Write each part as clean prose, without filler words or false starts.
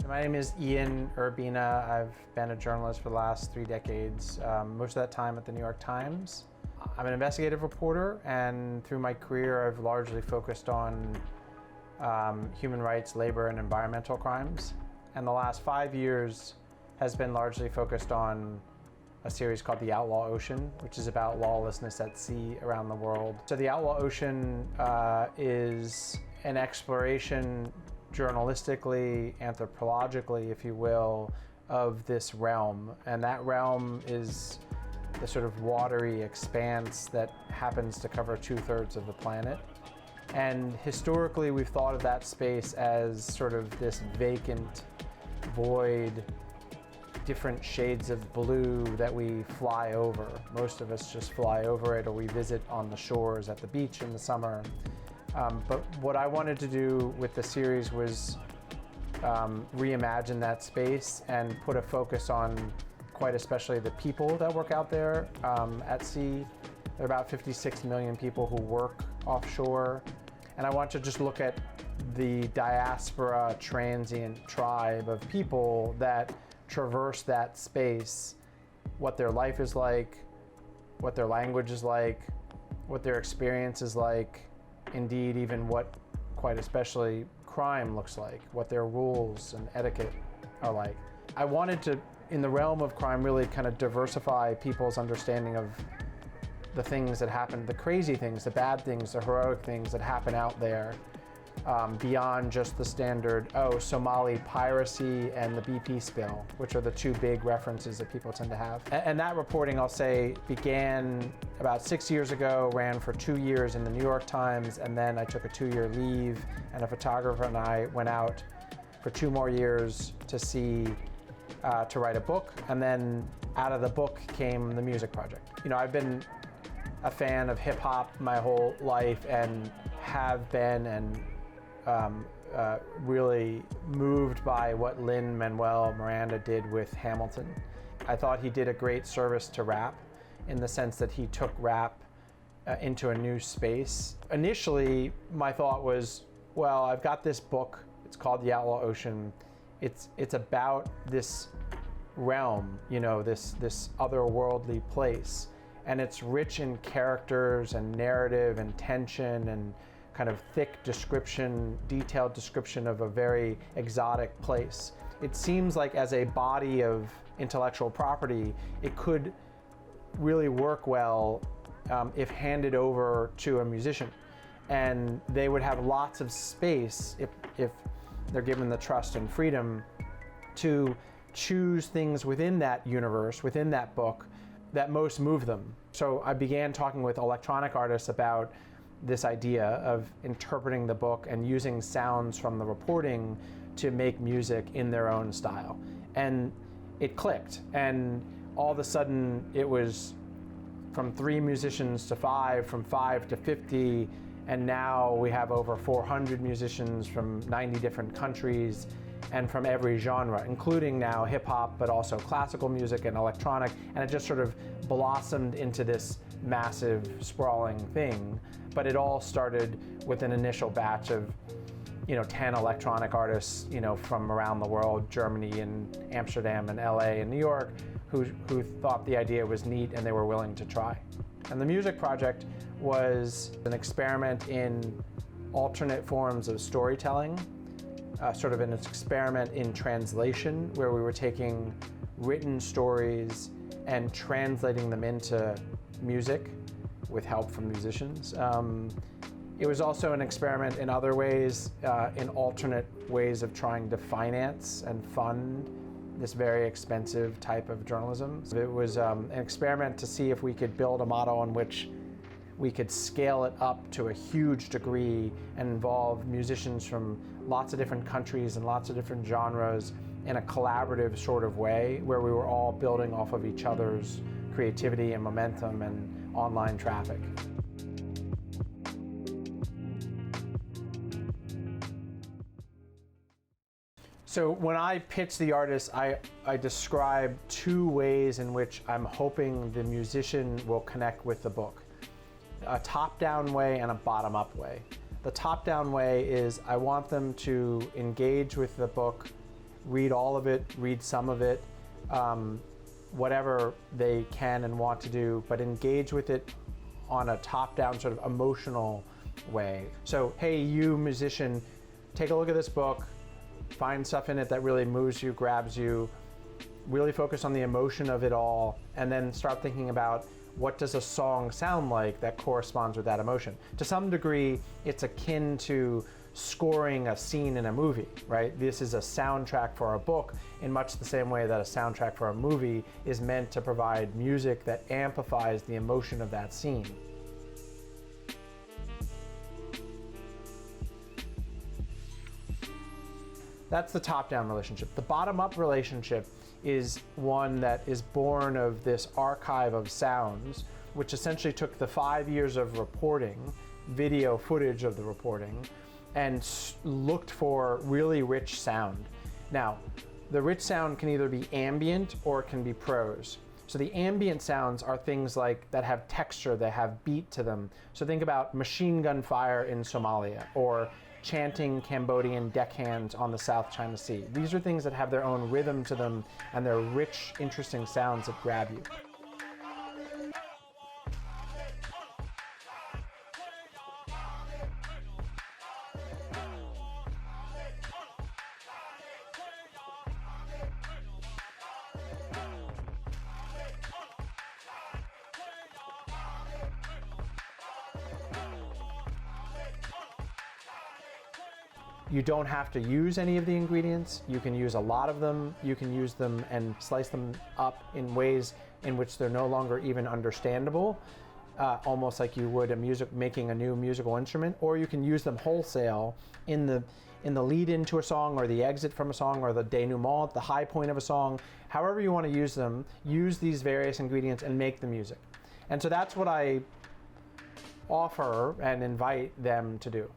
My name is Ian Urbina. I've been a journalist for the last 3 decades, most of that time at the New York Times. I'm an investigative reporter, and through my career I've largely focused on human rights, labor, and environmental crimes. And the last 5 years has been largely focused on a series called The Outlaw Ocean, which is about lawlessness at sea around the world. So The Outlaw Ocean is an exploration journalistically, anthropologically, if you will, of this realm. And that realm is the sort of watery expanse that happens to cover 2/3 of the planet. And historically, we've thought of that space as sort of this vacant void, different shades of blue that we fly over. Most of us just fly over it, or we visit on the shores at the beach in the summer. But what I wanted to do with the series was reimagine that space and put a focus on quite especially the people that work out there at sea. There are about 56 million people who work offshore. And I want to just look at the diaspora transient tribe of people that traverse that space, what their life is like, what their language is like, what their experience is like, indeed even what, quite especially, crime looks like, what their rules and etiquette are like. I wanted to, in the realm of crime, really kind of diversify people's understanding of the things that happen, the crazy things, the bad things, the heroic things that happen out there, beyond just the standard, Somali piracy and the BP spill, which are the two big references that people tend to have. And that reporting, I'll say, began about 6 years ago, ran for 2 years in the New York Times, and then I took a 2-year leave, and a photographer and I went out for 2 more years to see, to write a book, and then out of the book came the music project. You know, I've been a fan of hip hop my whole life and have been, and really moved by what Lin-Manuel Miranda did with Hamilton. I thought he did a great service to rap in the sense that he took rap into a new space. Initially, my thought was, well, I've got this book, it's called The Outlaw Ocean. It's about this realm, you know, this otherworldly place. And it's rich in characters and narrative and tension and kind of thick description, detailed description of a very exotic place. It seems like as a body of intellectual property, it could really work well if handed over to a musician. And they would have lots of space if they're given the trust and freedom to choose things within that universe, within that book, that most move them. So I began talking with electronic artists about this idea of interpreting the book and using sounds from the reporting to make music in their own style. And it clicked, and all of a sudden it was from 3 musicians to 5, from 5 to 50, and now we have over 400 musicians from 90 different countries and from every genre, including now hip hop, but also classical music and electronic, and it just sort of blossomed into this massive, sprawling thing. But it all started with an initial batch of, 10 electronic artists, from around the world, Germany and Amsterdam and LA and New York, who thought the idea was neat and they were willing to try. And the music project was an experiment in alternate forms of storytelling, sort of an experiment in translation, where we were taking written stories and translating them into music with help from musicians. It was also an experiment in other ways, in alternate ways of trying to finance and fund this very expensive type of journalism. It was an experiment to see if we could build a model in which we could scale it up to a huge degree and involve musicians from lots of different countries and lots of different genres in a collaborative sort of way, where we were all building off of each other's creativity and momentum and online traffic. So when I pitch the artist, I describe 2 ways in which I'm hoping the musician will connect with the book. A top-down way and a bottom-up way. The top-down way is I want them to engage with the book read all of it, read some of it, whatever they can and want to do, but engage with it on a top-down sort of emotional way. So, hey, you musician, take a look at this book, find stuff in it that really moves you, grabs you, really focus on the emotion of it all, and then start thinking about what does a song sound like that corresponds with that emotion. To some degree, it's akin to scoring a scene in a movie, right? This is a soundtrack for a book in much the same way that a soundtrack for a movie is meant to provide music that amplifies the emotion of that scene. That's the top-down relationship. The bottom-up relationship is one that is born of this archive of sounds, which essentially took the 5 years of reporting, video footage of the reporting, and looked for really rich sound. Now, the rich sound can either be ambient or it can be prose. So the ambient sounds are things like that have texture, that have beat to them. So think about machine gun fire in Somalia, or chanting Cambodian deckhands on the South China Sea. These are things that have their own rhythm to them, and they're rich, interesting sounds that grab you. You don't have to use any of the ingredients. You can use a lot of them. You can use them and slice them up in ways in which they're no longer even understandable, almost like you would making a new musical instrument. Or you can use them wholesale in the lead into a song, or the exit from a song, or the denouement, the high point of a song. However you want to use them, use these various ingredients and make the music. And so that's what I offer and invite them to do.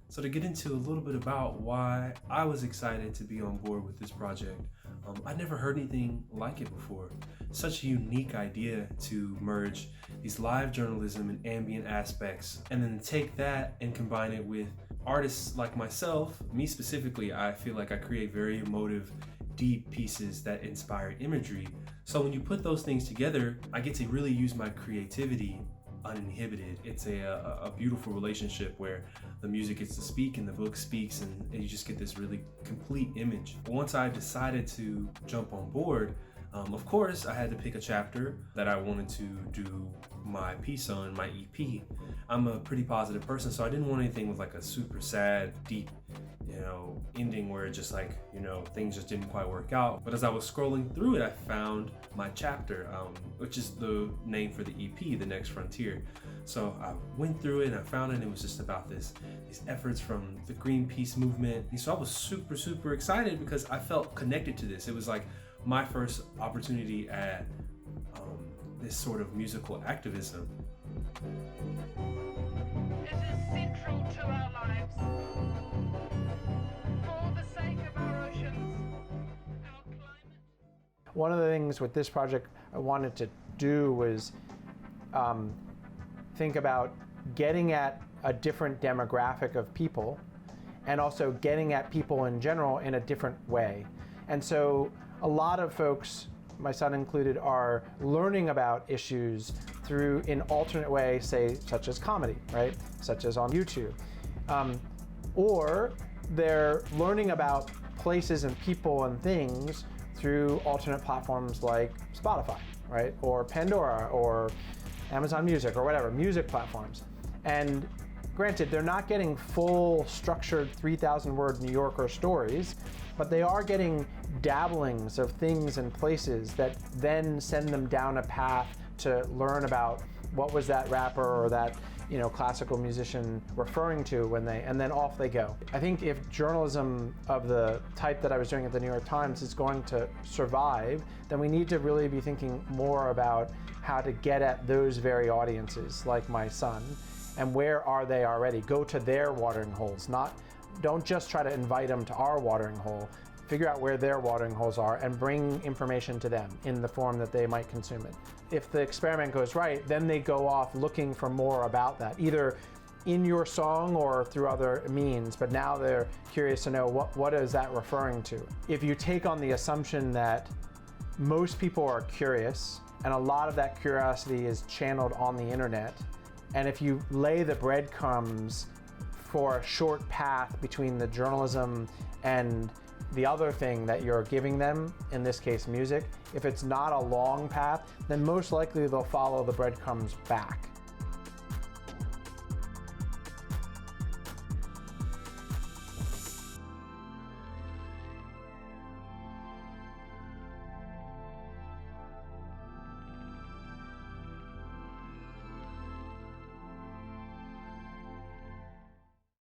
So to get into a little bit about why I was excited to be on board with this project, I'd never heard anything like it before. Such a unique idea to merge these live journalism and ambient aspects, and then take that and combine it with artists like myself. Me specifically, I feel like I create very emotive, deep pieces that inspire imagery. So when you put those things together, I get to really use my creativity uninhibited. It's a beautiful relationship where the music gets to speak and the book speaks, and you just get this really complete image. Once I decided to jump on board, of course I had to pick a chapter that I wanted to do my piece on, my EP. I'm a pretty positive person, so I didn't want anything with like a super sad, deep, ending where it just like, things just didn't quite work out. But as I was scrolling through it, I found my chapter, which is the name for the EP, The Next Frontier. So I went through it and I found it, and it was just about these efforts from the Greenpeace movement. And so I was super, super excited because I felt connected to this. It was like my first opportunity at this sort of musical activism. It is central to our lives. For the sake of our oceans, our climate. One of the things with this project I wanted to do was think about getting at a different demographic of people, and also getting at people in general in a different way. And so a lot of folks, my son included, are learning about issues through an alternate way, say, such as comedy, right? Such as on YouTube. Or they're learning about places and people and things through alternate platforms like Spotify, right? Or Pandora, or Amazon Music, or whatever, music platforms. And granted, they're not getting full structured 3,000-word New Yorker stories, but they are getting dabblings of things and places that then send them down a path to learn about what was that rapper or that classical musician referring to and then off they go. I think if journalism of the type that I was doing at the New York Times is going to survive, then we need to really be thinking more about how to get at those very audiences, like my son, and where are they already? Go to their watering holes, don't just try to invite them to our watering hole. Figure out where their watering holes are and bring information to them in the form that they might consume it. If the experiment goes right, then they go off looking for more about that, either in your song or through other means, but now they're curious to know what is that referring to. If you take on the assumption that most people are curious, and a lot of that curiosity is channeled on the internet, and if you lay the breadcrumbs for a short path between the journalism and the other thing that you're giving them, in this case music, if it's not a long path, then most likely they'll follow the breadcrumbs back.